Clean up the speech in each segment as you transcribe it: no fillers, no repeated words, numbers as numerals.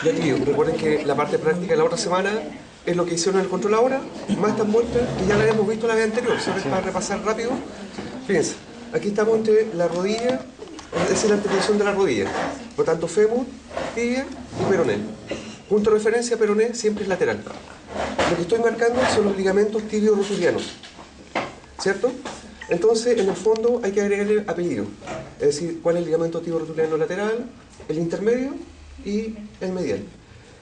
Ya te digo, recuerden que la parte práctica de la otra semana es lo que hicieron en el control ahora, más estas muestras que ya las hemos visto la vez anterior. Solo para repasar rápido. Fíjense, aquí estamos entre la rodilla, es decir, la articulación de la rodilla. Por tanto, fémur, tibia y peroné. Punto de referencia, peroné siempre es lateral. Lo que estoy marcando son los ligamentos tibio-rotulianos, ¿cierto? Entonces, en el fondo hay que agregarle apellido. Es decir, cuál es el ligamento tibio-rotuliano lateral, el intermedio y el medial.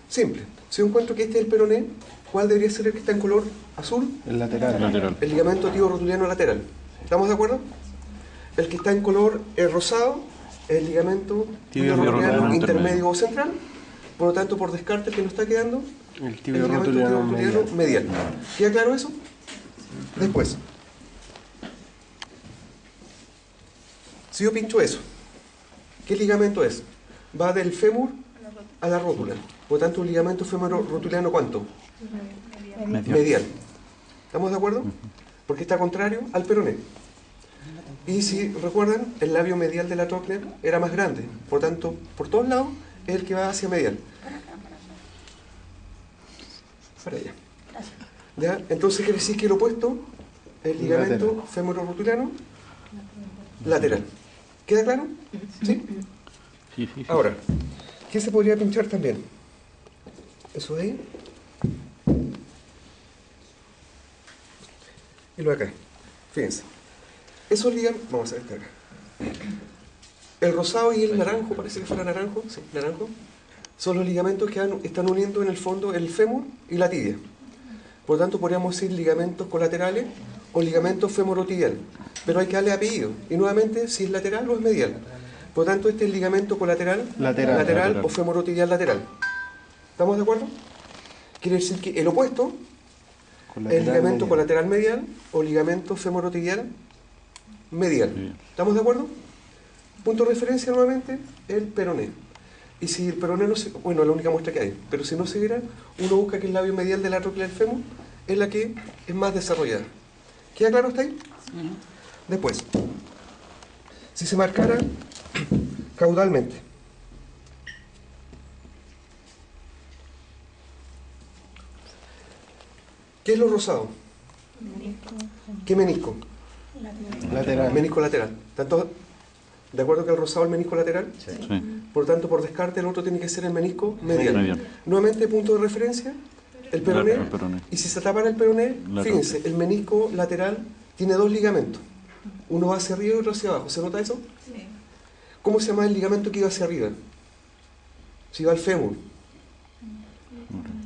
Simple. Si yo encuentro que este es el peroné, ¿cuál debería ser el que está en color azul? El lateral. El ligamento tibio-rotuliano lateral. ¿Estamos de acuerdo? El que está en color rosado es el ligamento tibio-rotuliano intermedio o central. Por lo tanto, por descarte, el que nos está quedando, el tibio-rotuliano medial. ¿Queda claro eso? Después, si yo pincho eso, ¿qué ligamento es? Va del fémur a la rótula. Por lo tanto, un ligamento fémuro-rotuliano, ¿cuánto? Medial. ¿Estamos de acuerdo? Porque está contrario al peroné. Y si recuerdan, el labio medial de la tróclea era más grande. Por tanto, por todos lados, es el que va hacia medial. Para allá. ¿Ya? Entonces quiere decir que el opuesto es el ligamento femoro-rotuliano lateral. ¿Queda claro? ¿Sí? Sí. Ahora, ¿qué se podría pinchar también? Eso de ahí. Y lo de acá. Fíjense. Esos ligamentos, vamos a ver este acá. El rosado y el naranjo, parece que fuera naranjo, sí, naranjo, son los ligamentos que están uniendo en el fondo el fémur y la tibia. Por lo tanto, podríamos decir ligamentos colaterales o ligamentos femorotibial. Pero hay que darle apellido. Y nuevamente, si es lateral o es medial. Por lo tanto, este es el ligamento colateral, lateral o femorotibial lateral. ¿Estamos de acuerdo? Quiere decir que el opuesto es el ligamento colateral medial o ligamento femorotibial medial. Sí. ¿Estamos de acuerdo? Punto de referencia nuevamente, el peroné. Y si el peroné no se... Bueno, es la única muestra que hay. Pero si no se viera, uno busca que el labio medial de la tróclea del fémur es la que es más desarrollada. ¿Queda claro hasta ahí? Sí. Después, si se marcara caudalmente, ¿qué es lo rosado? ¿Qué menisco? Lateral. Menisco lateral. ¿Tanto de acuerdo que el rosado es el menisco lateral? Sí. Por tanto, por descarte, el otro tiene que ser el menisco medial. Nuevamente, punto de referencia, el peroné. Y si se tapara el peroné, fíjense, el menisco lateral tiene dos ligamentos. Uno va hacia arriba y otro hacia abajo. ¿Se nota eso? Sí. ¿Cómo se llama el ligamento que iba hacia arriba? Si va al fémur.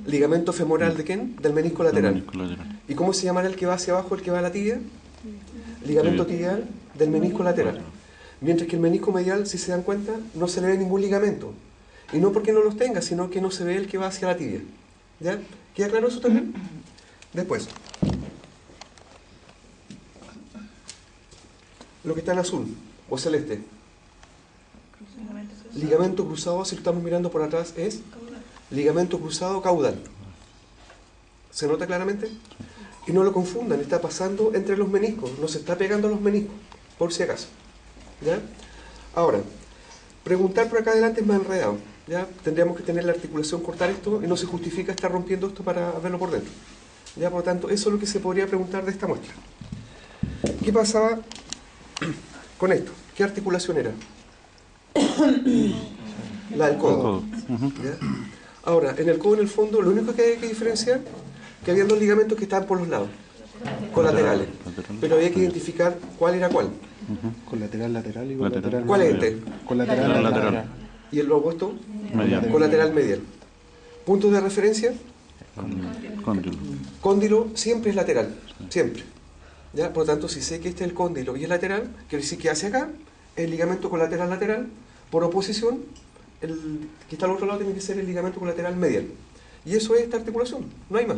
¿Ligamento femoral de quién? Del menisco lateral. ¿Y cómo se llamará el que va hacia abajo, el que va a la tibia? Ligamento tibial del menisco lateral. Mientras que el menisco medial, si se dan cuenta, no se le ve ningún ligamento. Y no porque no los tenga, sino que no se ve el que va hacia la tibia. ¿Ya? ¿Queda claro eso también? Después. Lo que está en azul o celeste. Ligamento cruzado, si lo estamos mirando por atrás, es ligamento cruzado caudal. ¿Se nota claramente? Y no lo confundan, está pasando entre los meniscos, no se está pegando a los meniscos, por si acaso. ¿Ya? Ahora, preguntar por acá adelante es más enredado. ¿Ya? Tendríamos que tener la articulación, cortar esto, y no se justifica estar rompiendo esto para verlo por dentro. ¿Ya? Por lo tanto, eso es lo que se podría preguntar de esta muestra. ¿Qué pasaba con esto? ¿Qué articulación era? La del codo. ¿Ya? Ahora, en el codo, en el fondo, lo único que hay que diferenciar que había dos ligamentos que estaban por los lados, colaterales. Pero había que identificar cuál era cuál. Colateral lateral y colateral ¿Cuál es este? Colateral lateral. ¿Y el opuesto? Medial. Colateral medial. ¿Puntos de referencia? Cóndilo. Cóndilo siempre es lateral, siempre. ¿Ya? Por lo tanto, si sé que este es el cóndilo y es lateral, quiere decir que hacia acá, el ligamento colateral lateral, por oposición, el que está al otro lado tiene que ser el ligamento colateral medial. Y eso es esta articulación, no hay más.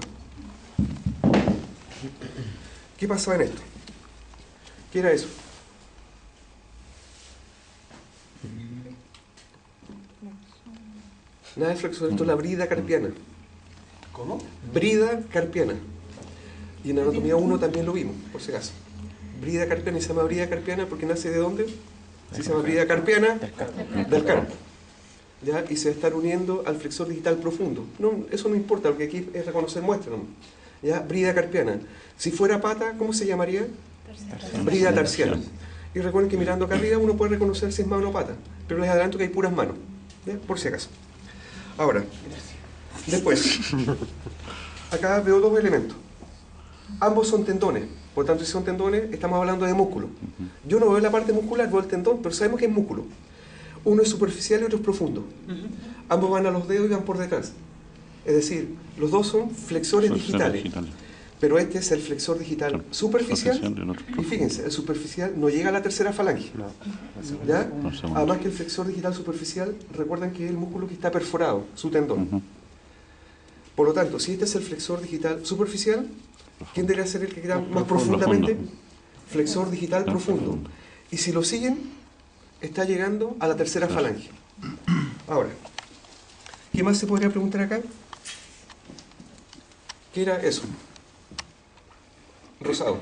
¿Qué pasaba en esto? ¿Qué era eso? Nada de flexor, esto es la brida carpiana. ¿Cómo? Brida carpiana. Y en anatomía 1 también lo vimos, por si acaso. Brida carpiana, y se llama brida carpiana porque nace ¿de dónde? Si se llama brida carpiana, del carpo. ¿ya? Y se va a estar uniendo al flexor digital profundo. No, eso no importa, lo que aquí es reconocer muestra, ¿no? ¿Ya? Brida carpiana. Si fuera pata, ¿cómo se llamaría? Brida tarsiana. Y recuerden que mirando acá arriba uno puede reconocer si es mano o pata, pero les adelanto que hay puras manos, ¿ya? Por si acaso. Ahora, después, acá veo dos elementos. Ambos son tendones, por tanto si son tendones estamos hablando de músculo. Yo no veo la parte muscular, veo el tendón, pero sabemos que es músculo. Uno es superficial y otro es profundo. Ambos van a los dedos y van por detrás. Es decir, los dos son flexores digitales. Pero este es el flexor digital superficial. Y fíjense, el superficial no llega a la tercera falange. ¿Ya? Además que el flexor digital superficial, recuerden que es el músculo que está perforado, su tendón. Por lo tanto, si este es el flexor digital superficial, ¿quién debería ser el que queda más profundamente? Flexor digital profundo. Y si lo siguen, está llegando a la tercera falange. Ahora, ¿qué más se podría preguntar acá? ¿Qué era eso? Rosado.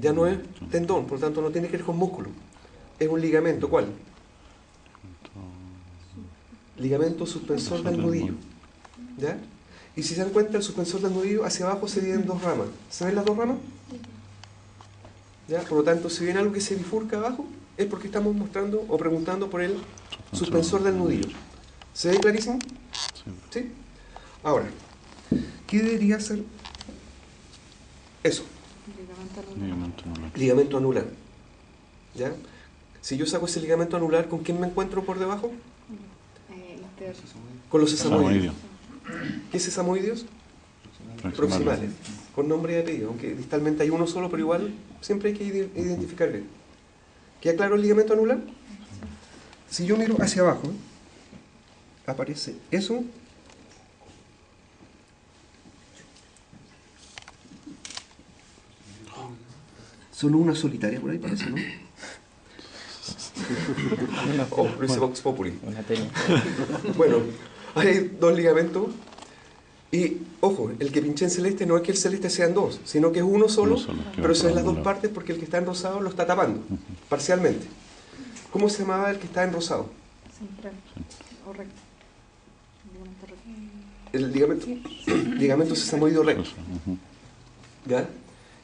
Ya no es tendón, por lo tanto no tiene que ver con músculo. Es un ligamento. ¿Cuál? Ligamento suspensor del nudillo. ¿Ya? Y si se dan cuenta, el suspensor del nudillo hacia abajo se divide en dos ramas. ¿Se ven las dos ramas? ¿Ya? Por lo tanto, si ven algo que se bifurca abajo, es porque estamos mostrando o preguntando por el suspensor del nudillo. ¿Se ve clarísimo? ¿Sí? Ahora, ¿qué debería ser eso? Ligamento anular. ¿Ya? Si yo saco ese ligamento anular, ¿con quién me encuentro por debajo? Con los sesamoideos. ¿Qué sesamoideos? Proximales. Con nombre y apellido, aunque distalmente hay uno solo, pero igual siempre hay que identificar bien. ¿Queda claro el ligamento anular? Si yo miro hacia abajo, aparece eso. Solo una solitaria por ahí parece, ¿no? Oh, lo hice Vox Populi. Bueno, hay dos ligamentos. Y, ojo, el que pinché en celeste no es que el celeste sean dos, sino que es uno solo, pero son las dos partes porque el que está en rosado lo está tapando, parcialmente. ¿Cómo se llamaba el que está en rosado? Central o recto. El ligamento sesamoideo recto. ¿Ya?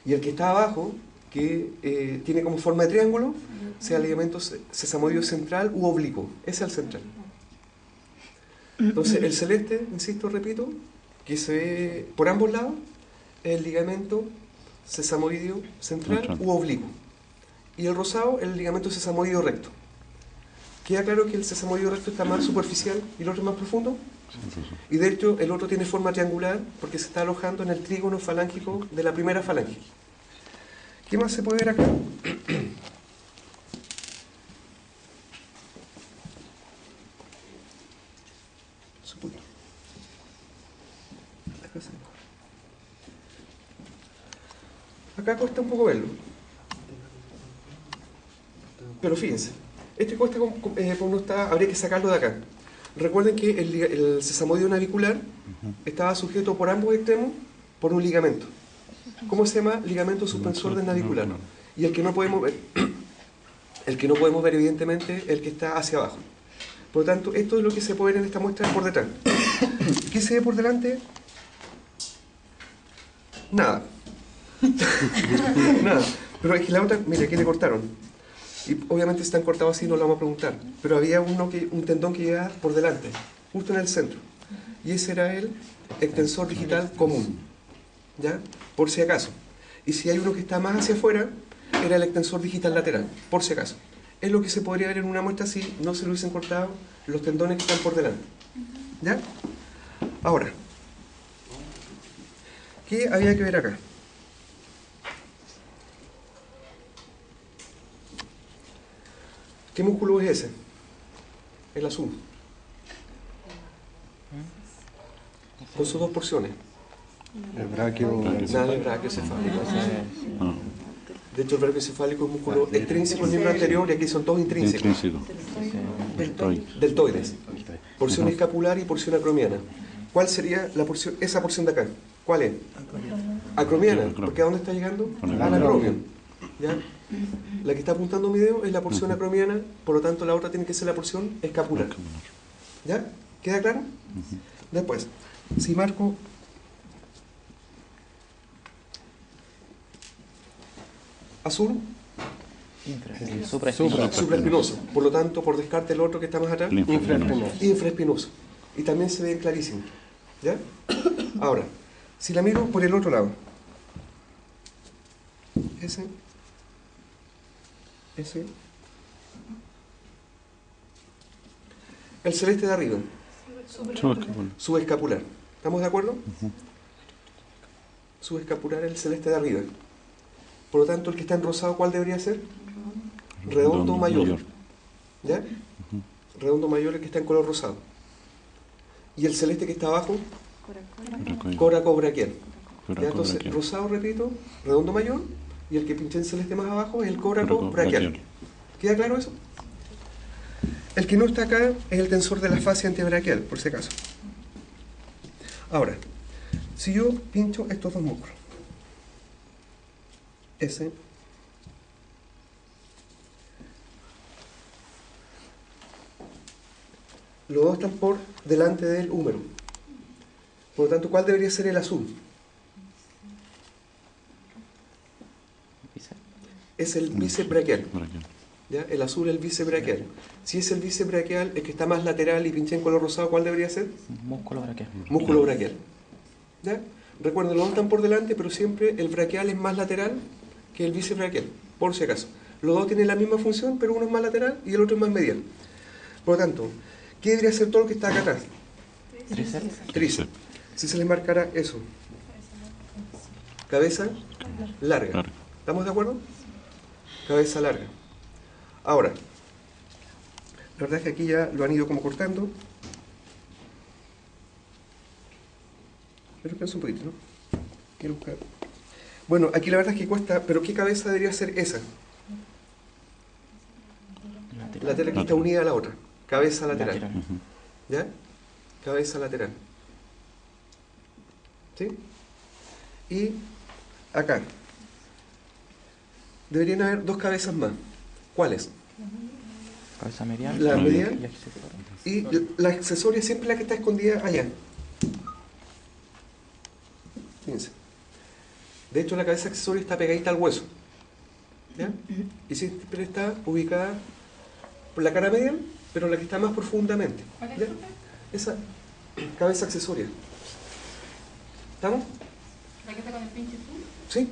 Y el que está abajo, que tiene como forma de triángulo, sea el ligamento sesamoideo central u oblicuo. Ese es el central. Entonces, el celeste, insisto, repito, que se ve por ambos lados, es el ligamento sesamoideo central u oblicuo. Y el rosado, el ligamento sesamoideo recto. ¿Queda claro que el sesamoideo recto está más superficial y el otro más profundo? Y de hecho, el otro tiene forma triangular porque se está alojando en el trígono falángico de la primera falange. ¿Qué más se puede ver acá? Acá cuesta un poco verlo. Pero fíjense, este cuesta como no está, habría que sacarlo de acá. Recuerden que el sesamoideo navicular estaba sujeto por ambos extremos por un ligamento. ¿Cómo se llama? Ligamento suspensor del navicular. Y el que no podemos ver, evidentemente, el que está hacia abajo. Por lo tanto, esto es lo que se puede ver en esta muestra por detrás. ¿Qué se ve por delante? Nada. Nada. Pero es que la otra, mire, aquí le cortaron. Y obviamente si están cortados así no lo vamos a preguntar. Pero había un tendón que llegaba por delante, justo en el centro. Y ese era el extensor digital común. ¿Ya? Por si acaso. Y si hay uno que está más hacia afuera, era el extensor digital lateral, por si acaso. Es lo que se podría ver en una muestra si no se lo hubiesen cortado los tendones que están por delante. ¿Ya? Ahora, ¿qué había que ver acá? ¿Qué músculo es ese? El azul. Con sus dos porciones. El braquio. Nada del brachiocefálico. De hecho, el brachiocefálico es un músculo extrínseco en el miembro anterior y aquí son todos intrínsecos. Deltoides. Porción escapular y porción acromiana. ¿Cuál sería la porción, esa porción de acá? ¿Cuál es? Acromiana. ¿Porque a dónde está llegando? Al acromio. ¿Ya? La que está apuntando mi dedo es la porción acromiana, por lo tanto la otra tiene que ser la porción escapular. ¿Ya? ¿Queda claro? Después, si marco azul, supraespinoso. Por lo tanto, por descarte el otro que está más atrás, infraespinoso. Y también se ve clarísimo. ¿Ya? Ahora, si la miro por el otro lado, ese, el celeste de arriba, subescapular. ¿Estamos de acuerdo? Subescapular el celeste de arriba. Por lo tanto, el que está en rosado, ¿cuál debería ser? Redondo mayor. ¿Ya? Redondo mayor el que está en color rosado. Y el celeste que está abajo, coracobraquial. ¿Ya? Entonces, rosado, repito, redondo mayor, y el que pinché en celeste más abajo es el coracobraquial. ¿Queda claro eso? El que no está acá es el tensor de la fascia antebraquial, por si acaso. Ahora, si yo pincho estos dos músculos, ese, los dos están por delante del húmero. Por lo tanto, ¿cuál debería ser el azul? Es el bicebraquial. ¿Ya? El azul es el bicebraquial. Si es el bicebraquial, el que está más lateral y pinché en color rosado, ¿cuál debería ser? Músculo braquial. Músculo braquial. ¿Ya? Recuerden, los dos están por delante, pero siempre el braquial es más lateral que el bicebraquial, por si acaso. Los dos tienen la misma función, pero uno es más lateral y el otro es más medial. Por lo tanto, ¿qué debería ser todo lo que está acá atrás? Tríceps. Si se les marcara eso. Cabeza larga. ¿Estamos de acuerdo? Cabeza larga. Ahora, la verdad es que aquí ya lo han ido como cortando. Pero pienso un poquito, ¿no? Quiero buscar. Bueno, aquí la verdad es que cuesta, pero ¿qué cabeza debería ser esa? La tela que está unida a la otra. Cabeza lateral. ¿Ya? Cabeza lateral. ¿Sí? Y acá deberían haber dos cabezas más. ¿Cuáles? Cabeza medial. La medial y la accesoria siempre la que está escondida allá. Fíjense. De hecho, la cabeza accesoria está pegadita al hueso. ¿Ya? Y siempre está ubicada por la cara medial, pero la que está más profundamente. ¿Ya? Esa cabeza accesoria. ¿Estamos? ¿La que está con el pinche azul? ¿Sí?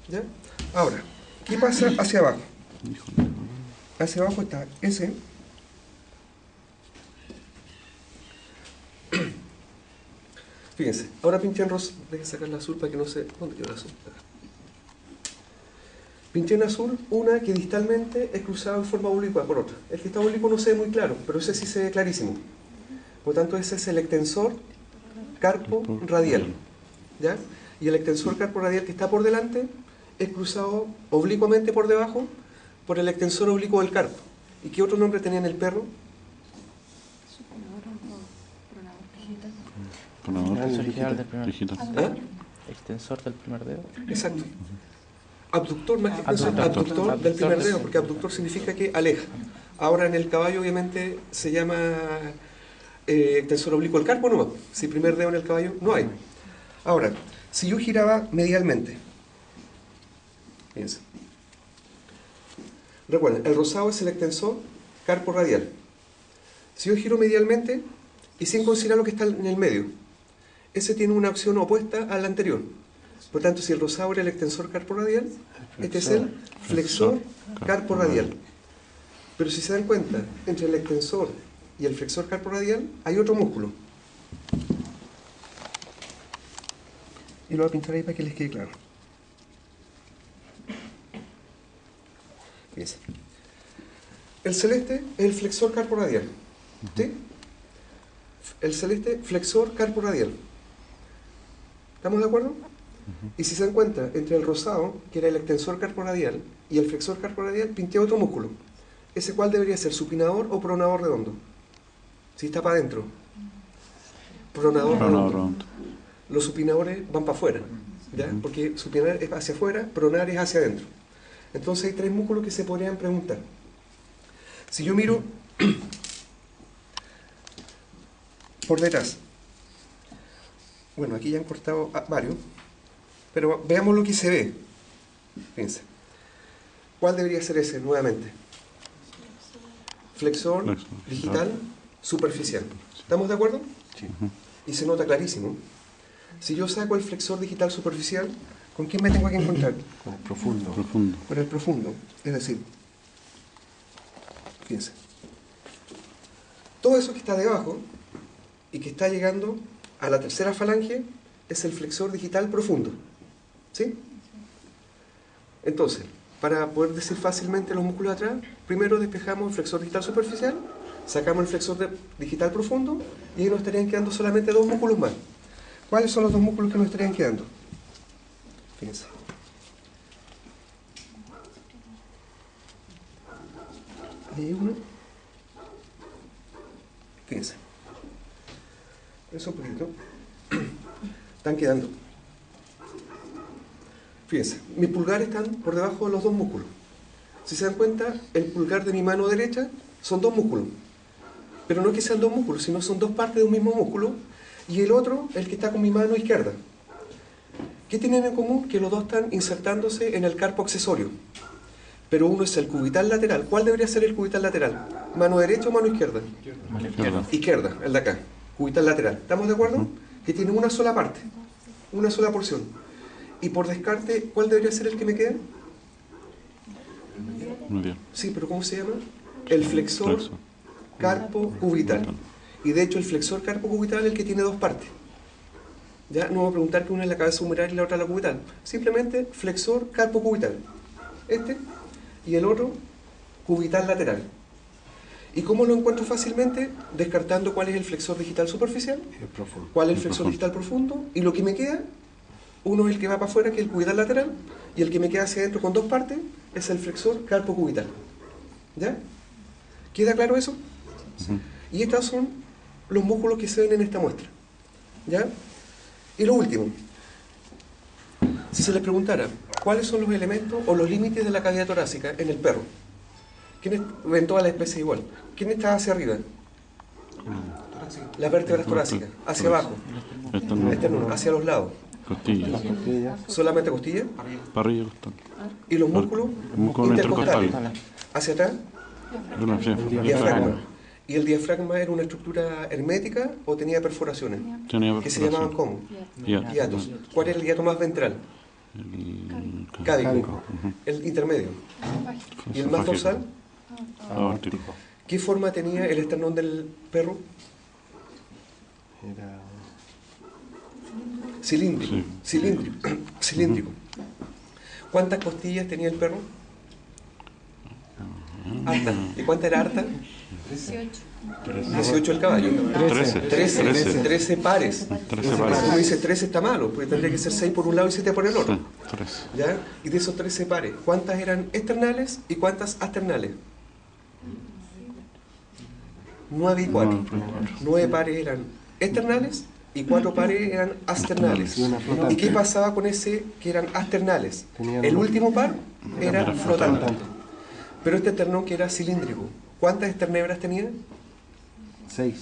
¿Ya? Ahora, ¿qué pasa hacia abajo? Hacia abajo está ese. Fíjense, ahora pinché en rosa. Dejen sacar la azul para que no se... ¿Dónde quedó la azul? Pinché en azul una que distalmente es cruzada en forma oblicua por otra. El que está oblicuo no se ve muy claro, pero ese sí se ve clarísimo. Por lo tanto, ese es el extensor carpo radial. ¿Ya? Y el extensor carpo radial que está por delante es cruzado oblicuamente por debajo por el extensor oblicuo del carpo. ¿Y qué otro nombre tenía en el perro? Extensor general del primer dedo. ¿Ah? Extensor del primer dedo. Exacto. Abductor más que extensor, abductor del primer dedo, porque abductor significa que aleja. Ahora en el caballo obviamente se llama extensor oblicuo del carpo nomás. Si primer dedo en el caballo no hay. Ahora, si yo giraba medialmente, fíjense. Recuerden, el rosado es el extensor carpo radial. Si yo giro medialmente y sin considerar lo que está en el medio, ese tiene una opción opuesta a la anterior. Por tanto, si el rosado era el extensor carpo radial, este es el flexor carpo radial. Pero si se dan cuenta, entre el extensor y el flexor carpo radial hay otro músculo. Y lo voy a pintar ahí para que les quede claro. Fíjense. El celeste es el flexor carpo radial. ¿Sí? El celeste, flexor carpo radial. ¿Estamos de acuerdo? Y si se dan cuenta, entre el rosado, que era el extensor carpo radial, y el flexor carpo radial, pinté otro músculo. ¿Ese cuál debería ser? ¿Supinador o pronador redondo? Si está para adentro. Pronador redondo. Los supinadores van para afuera, ¿ya? Porque supinar es hacia afuera, pronar es hacia adentro. Entonces hay tres músculos que se podrían preguntar. Si yo miro por detrás, bueno, aquí ya han cortado varios, pero veamos lo que se ve. Fíjense. ¿Cuál debería ser ese nuevamente? Flexor digital superficial. ¿Estamos de acuerdo? Sí. Y se nota clarísimo. Si yo saco el flexor digital superficial, ¿con quién me tengo que encontrar? Con el profundo. Profundo. Con el profundo. Es decir, fíjense, todo eso que está debajo y que está llegando a la tercera falange es el flexor digital profundo. ¿Sí? Entonces, para poder decir fácilmente los músculos de atrás, primero despejamos el flexor digital superficial, sacamos el flexor digital profundo y ahí nos estarían quedando solamente dos músculos más. ¿Cuáles son los dos músculos que nos estarían quedando? Fíjense. Ahí hay uno. Fíjense. Eso un poquito. Están quedando. Fíjense, mis pulgares están por debajo de los dos músculos. Si se dan cuenta, el pulgar de mi mano derecha son dos músculos. Pero no es que sean dos músculos, sino son dos partes de un mismo músculo. Y el otro, el que está con mi mano izquierda. ¿Qué tienen en común? Que los dos están insertándose en el carpo accesorio. Pero uno es el cubital lateral. ¿Cuál debería ser el cubital lateral? ¿Mano derecha o mano izquierda? Mano izquierda. Izquierda, el de acá. Cubital lateral. ¿Estamos de acuerdo? Que tiene una sola parte, una sola porción. Y por descarte, ¿cuál debería ser el que me queda? Muy bien. Sí, pero ¿cómo se llama? El flexor carpo cubital. Y de hecho el flexor carpo cubital es el que tiene dos partes. Ya no voy a preguntar que una es la cabeza humeral y la otra la cubital. Simplemente flexor carpo cubital. Este y el otro cubital lateral. ¿Y cómo lo encuentro fácilmente? Descartando cuál es el flexor digital superficial, El profundo. cuál es el flexor digital profundo, y lo que me queda, uno es el que va para afuera, que es el cubital lateral, y el que me queda hacia adentro con dos partes es el flexor carpo cubital. ¿Ya? ¿Queda claro eso? Y estos son los músculos que se ven en esta muestra. ¿Ya? Y lo último, si se les preguntara cuáles son los elementos o los límites de la cavidad torácica en el perro, en toda la especie igual, ¿quién está hacia arriba? Las vértebras torácicas, hacia abajo, esternón, hacia los lados, Costillas. Costillas. solamente costillas, Parrilla costal. y los músculos Músculo intercostales, intercostal. hacia atrás, Una diafragma. ¿Y el diafragma era una estructura hermética o tenía perforaciones? Tenía Que se llamaban ¿cómo? hiatus. Hiatos. ¿Cuál era el hiato más ventral? Cádico. Cádico. El intermedio. ¿Y el más dorsal? Aórtico. ¿Qué forma tenía el esternón del perro? Era Cilíndrico. Sí. Cilíndrico. Cilíndrico. ¿Cuántas costillas tenía el perro? Harta. ¿Y cuánta era harta? 18 el caballo. 13 pares. 13 Cuando pares. uno dice 13 está malo, porque tendría que ser 6 por un lado y 7 por el otro. 3. ¿Ya? Y de esos 13 pares, ¿cuántas eran externales y cuántas asternales? 9 y 4. 9 pares eran externales y 4 pares eran asternales. Y una flotante. ¿Y qué pasaba con ese que eran asternales? Tenían El una- último par era Era flotante. flotante. Pero este esternón que era cilíndrico, ¿cuántas esternebras tenía? 6.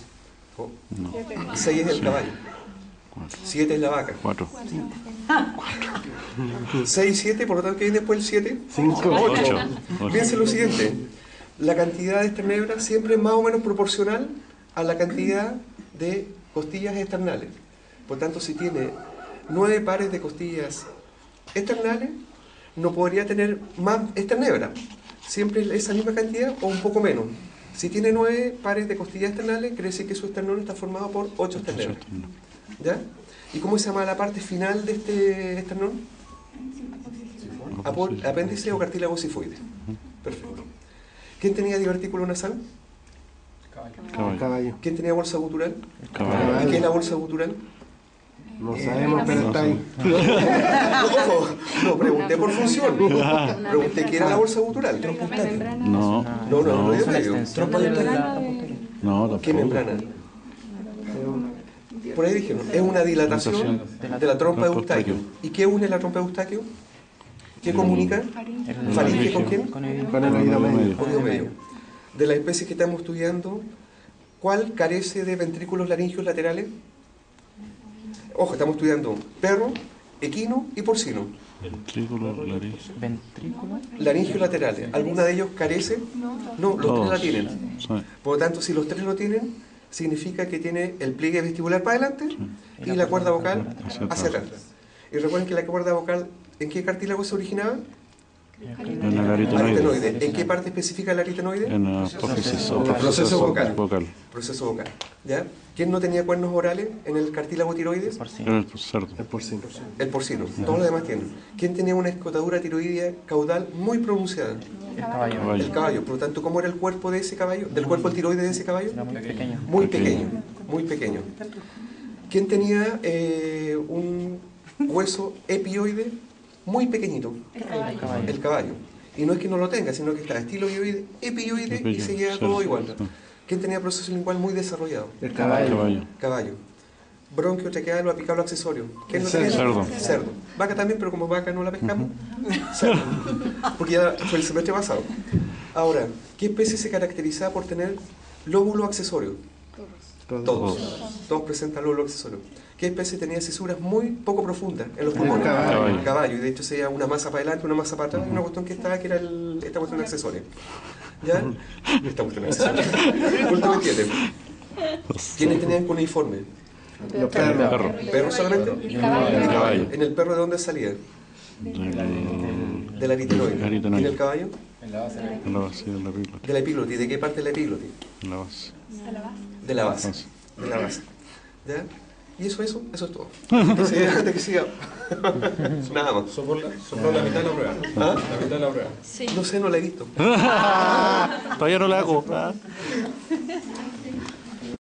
6 es el caballo. 7 es la vaca. 4. 6 y 7, por lo tanto, ¿qué viene después el 7? 5. 8. 8. Piensen lo siguiente, la cantidad de esternebras siempre es más o menos proporcional a la cantidad de costillas externales. Por tanto, si tiene 9 pares de costillas externales, no podría tener más esternebras. Siempre esa misma cantidad o un poco menos. Si tiene 9 pares de costillas externales, quiere decir que su esternón está formado por 8 esternebras. ¿Ya? ¿Y cómo se llama la parte final de este esternón? Apéndice o cartílago sifoide. Perfecto. ¿Quién tenía divertículo nasal? Caballo. ¿Quién tenía bolsa gutural? Caballo. ¿Y qué es la bolsa gutural? No sabemos, pero está ahí. Ojo, no pregunté por función. Pregunté qué era la bolsa gutural. No. No, Es una medio. extensión de la No, tampoco. ¿Qué membrana? Por ahí dijeron, es una dilatación de la trompa de Eustaquio. ¿Y qué une la trompa de Eustaquio? ¿Qué comunica? ¿Faringe con quién? Con el oído medio. Oído medio. De las especies que estamos estudiando, ¿cuál carece de ventrículos laringeos laterales? Ojo, estamos estudiando perro, equino y porcino. Ventrículo, laringe. Ventrículo. Laringeos laterales. ¿Alguna de ellos carece? No, los tres la tienen. Sí. Por lo tanto, si los tres lo tienen, significa que tiene el pliegue vestibular para adelante y la cuerda vocal hacia atrás. Y recuerden que la cuerda vocal, ¿en qué cartílago se originaba? En el aritenoide. Aritenoide. ¿En qué parte específica el aritenoide? En la apófisis o Proceso vocal. vocal. Proceso vocal. ¿Ya? ¿Quién no tenía cuernos orales en el cartílago tiroides? Era el cerdo. El porcino. El porcino. Todos los demás tienen. ¿Quién tenía una escotadura tiroidea caudal muy pronunciada? El caballo. Caballo. El caballo. Por lo tanto, ¿cómo era el cuerpo de ese caballo? ¿Del cuerpo el tiroide de ese caballo? Era muy pequeño. Muy pequeño. Muy pequeño. ¿Quién tenía un hueso epioide muy pequeñito? El caballo. El caballo. Y no es que no lo tenga, sino que está estiloide, epioide y se queda todo igual. ¿Quién tenía proceso lingual muy desarrollado? El caballo. Caballo. Caballo. Bronquio, traqueal o apical o accesorio. ¿Quién no Cerdo. tenía? Cerdo. Cerdo. Vaca también, pero como vaca no la pescamos. Cerdo. Porque ya fue el semestre pasado. Ahora, ¿qué especie se caracteriza por tener lóbulo accesorio? Todos. Todos presentan lóbulo accesorio. ¿Qué especie tenía cisuras muy poco profundas en los pulmones? Caballo. Caballo. Y de hecho sería una masa para adelante, una masa para atrás, una cuestión que estaba, que era esta cuestión accesoria. ¿Ya? Esta cuestión accesoria. Último entiende. ¿Quiénes tenían cuneiforme? Los perros. Perro. ¿Perro solamente? El caballo. ¿En el perro de dónde salía? Del- Del aritenoide. Aritenoide. ¿Y en el caballo? En la base de la epíglotis. De la epíglotis. ¿De qué parte de la epíglotis? En la base. De la base. De la base. ¿Ya? Y eso es todo. Antes que siga. Nada más. Sopló la mitad de la prueba. ¿Ah? La mitad de la prueba. No sé, no la he visto. Todavía no la hago.